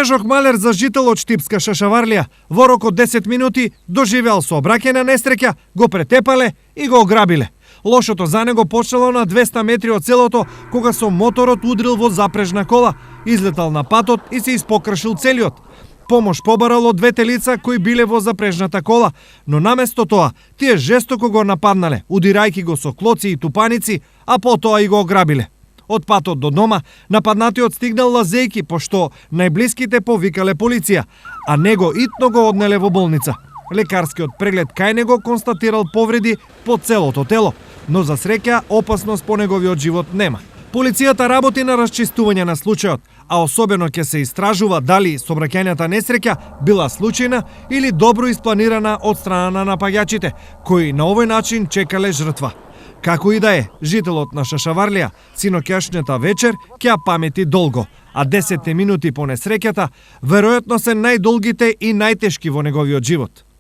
Снежок Малер за жител од Штипска Шашаварлија во рок од 10 минути доживеал сообраќајна несреќа, го претепале и го ограбиле. Лошото за него почнало на 200 метри од селото, кога со моторот удрил во запрежна кола, излетал на патот и се испокршил целиот. Помош побарал од двете лица кои биле во запрежната кола, но наместо тоа, тие жестоко го нападнале, удирајќи го со клоци и тупаници, а потоа и го ограбиле. Од патот до дома, нападнатиот стигнал лазејки, пошто најблиските повикале полиција, а него итно го однеле во болница. Лекарскиот преглед кај него констатирал повреди по целото тело, но за среќа опасност по неговиот живот нема. Полицијата работи на расчистување на случајот, а особено ќе се истражува дали сообраќајната несреќа била случајна или добро испланирана од страна на напаѓачите, кои на овој начин чекале жртва. Како и да е, жителот на Шашаварлија синоќашната вечер ќе ја памети долго, а 10 минути по несреќата веројатно се најдолгите и најтешки во неговиот живот.